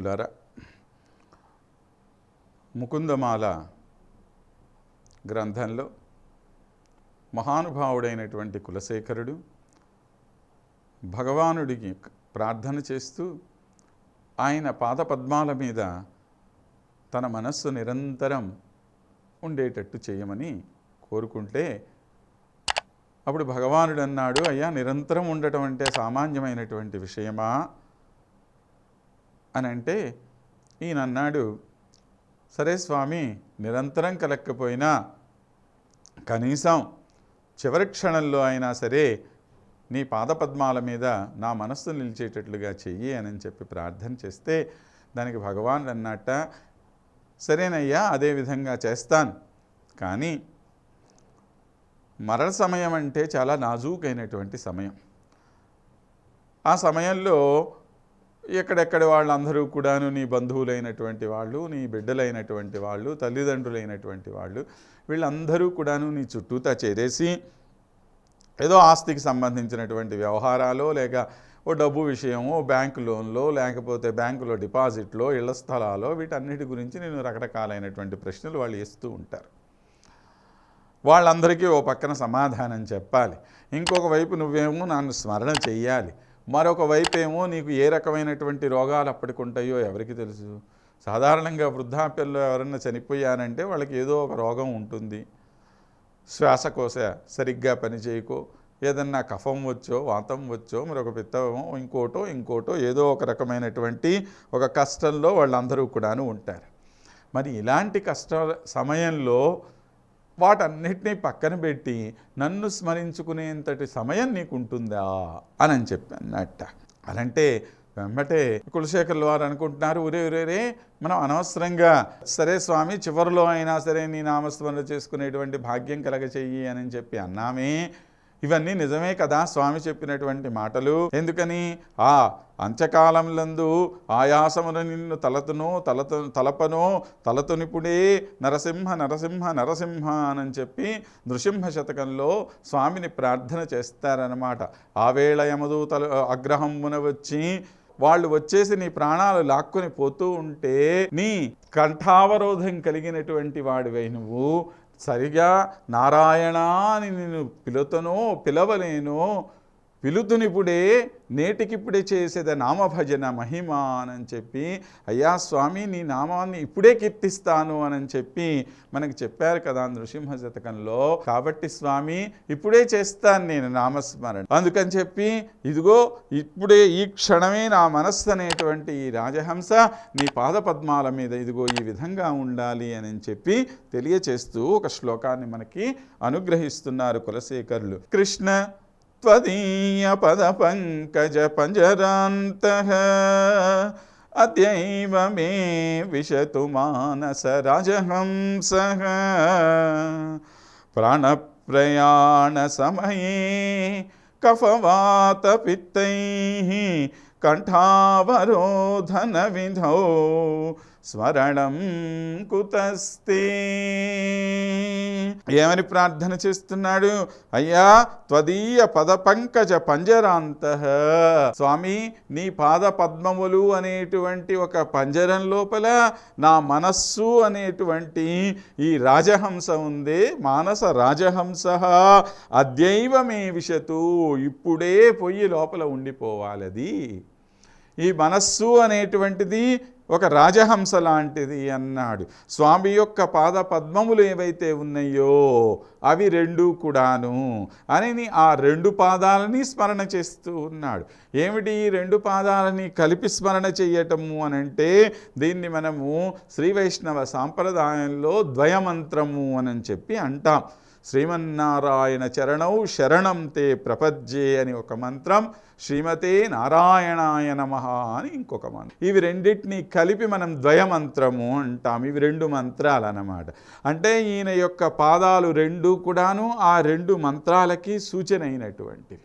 మహానుభావులారా, ముకుందమాల గ్రంథంలో మహానుభావుడైనటువంటి కులశేఖరుడు భగవానుడికి ప్రార్థన చేస్తూ ఆయన పాదపద్మాల మీద తన మనస్సు నిరంతరం ఉండేటట్టు చేయమని కోరుకుంటే, అప్పుడు భగవానుడు అన్నాడు, అయ్యా నిరంతరం ఉండటం అంటే సామాన్యమైనటువంటి విషయమా అని అంటే, ఈయన అన్నాడు, సరే స్వామి, నిరంతరం కలక్కపోయినా కనీసం చివరి క్షణంలో అయినా సరే నీ పాదపద్మాల మీద నా మనస్సు నిలిచేటట్లుగా చెయ్యి అని చెప్పి ప్రార్థన చేస్తే, దానికి భగవానుడు అన్నట్ట, సరేనయ్యా అదే విధంగా చేస్తాను, కానీ మరణ సమయం అంటే చాలా నాజూకైనటువంటి సమయం. ఆ సమయంలో ఎక్కడెక్కడ వాళ్ళందరూ కూడాను నీ బంధువులైనటువంటి వాళ్ళు, నీ బిడ్డలైనటువంటి వాళ్ళు, తల్లిదండ్రులైనటువంటి వాళ్ళు, వీళ్ళందరూ కూడాను నీ చుట్టూతా చేరేసి ఏదో ఆస్తికి సంబంధించినటువంటి వ్యవహారాలు, లేక ఓ డబ్బు విషయమో, బ్యాంకు లోన్లో, లేకపోతే బ్యాంకులో డిపాజిట్లో, ఇళ్ల స్థలాలో, వీటన్నిటి గురించి నేను రకరకాలైనటువంటి ప్రశ్నలు వాళ్ళు ఇస్తూ ఉంటారు. వాళ్ళందరికీ ఓ పక్కన సమాధానం చెప్పాలి, ఇంకొక వైపు నువ్వేమో నన్ను స్మరణ చెయ్యాలి, మరొక వైపు ఏమో నీకు ఏ రకమైనటువంటి రోగాలు అప్పటికి ఉంటాయో ఎవరికి తెలుసు. సాధారణంగా వృద్ధాప్యంలో ఎవరన్నా చనిపోయానంటే వాళ్ళకి ఏదో ఒక రోగం ఉంటుంది, శ్వాసకోశ సరిగ్గా పనిచేయకో, ఏదన్నా కఫం వచ్చో, వాతం వచ్చో, మరొక పిత్తమో, ఇంకోటో ఏదో ఒక రకమైనటువంటి ఒక కష్టంలో వాళ్ళందరూ కూడాను ఉంటారు. మరి ఇలాంటి కష్ట సమయంలో వాటన్నిటినీ పక్కన పెట్టి నన్ను స్మరించుకునేంతటి సమయం నీకుంటుందా అని చెప్పి అన్నట్ట. అనంటే వెంబటే కులశేఖరుల వారు అనుకుంటున్నారు, ఒరే మనం అనవసరంగా సరే స్వామి చివరిలో అయినా సరే నీ నామస్మరణ చేసుకునేటువంటి భాగ్యం కలగచెయ్యి అని చెప్పి అన్నామే, ఇవన్నీ నిజమే కదా స్వామి చెప్పినటువంటి మాటలు, ఎందుకని ఆ అంత్యకాలంలందు ఆయాసమున నిన్ను తలపనో తలతునిపుడే నరసింహ అని చెప్పి నృసింహ శతకంలో స్వామిని ప్రార్థన చేస్తారన్నమాట. ఆవేళ యమదూతలు అగ్రహమున వచ్చి వాళ్ళు వచ్చేసి నీ ప్రాణాలు లాక్కొని పోతూ ఉంటే నీ కంఠావరోధం కలిగినటువంటి వాడివై నువ్వు సరిగా నారాయణ అని నేను పిలవలేను, పిలుతునిప్పుడే నేటికిప్పుడే చేసేది నామభజన మహిమ అని చెప్పి, అయ్యా స్వామి నీ నామాన్ని ఇప్పుడే కీర్తిస్తాను అని చెప్పి మనకి చెప్పారు కదా నృసింహ శతకంలో. కాబట్టి స్వామి ఇప్పుడే చేస్తాను నేను నామస్మరణ, అందుకని చెప్పి ఇదిగో ఇప్పుడే ఈ క్షణమే నా మనస్సు అనేటువంటి ఈ రాజహంస నీ పాదపద్మాల మీద ఇదిగో ఈ విధంగా ఉండాలి అని చెప్పి తెలియచేస్తూ ఒక శ్లోకాన్ని మనకి అనుగ్రహిస్తున్నారు కులశేఖరులు. కృష్ణ త్వదీయ పద పంకజ పంజరాంతః అద్యైవ మే విశతు మానస రాజహంసః ప్రాణప్రయాణ సమయే కఫవాత పిత్తైః కంఠావరోధన విధౌ స్మరణం కుతస్తే. ఏమని ప్రార్థన చేస్తున్నాడు? అయ్యా త్వదీయ పద పంకజ పంజరాంతః, స్వామి నీ పాద పద్మములు అనేటువంటి ఒక పంజరం లోపల నా మనస్సు అనేటువంటి ఈ రాజహంస ఉందే, మానస రాజహంస అద్యైవ మే విశతు, ఇప్పుడే పొయ్యి లోపల ఉండిపోవాలది. ఈ మనస్సు అనేటువంటిది ఒక రాజహంస లాంటిది అన్నాడు. స్వామి యొక్క పాద పద్మములు ఏవైతే ఉన్నాయో అవి రెండూ కూడాను అని ఆ రెండు పాదాలని స్మరణ చేస్తూ ఉన్నాడు. ఏమిటి ఈ రెండు పాదాలని కలిపి స్మరణ చెయ్యటము అనంటే దీన్ని మనము శ్రీ వైష్ణవ సాంప్రదాయంలో ద్వయమంత్రము అని చెప్పి అంటాం. శ్రీమన్నారాయణ చరణౌ శరణం తే ప్రపద్యే అని ఒక మంత్రం, శ్రీమతే నారాయణాయ నమః అని ఇంకొక మంత్రం. ఇవి రెండింటినీ కలిపి మనం ద్వయమంత్రము అంటాం. ఇవి రెండు మంత్రాలు అన్నమాట. అంటే ఈయన యొక్క పాదాలు రెండు కూడాను ఆ రెండు మంత్రాలకి సూచన అయినటువంటివి.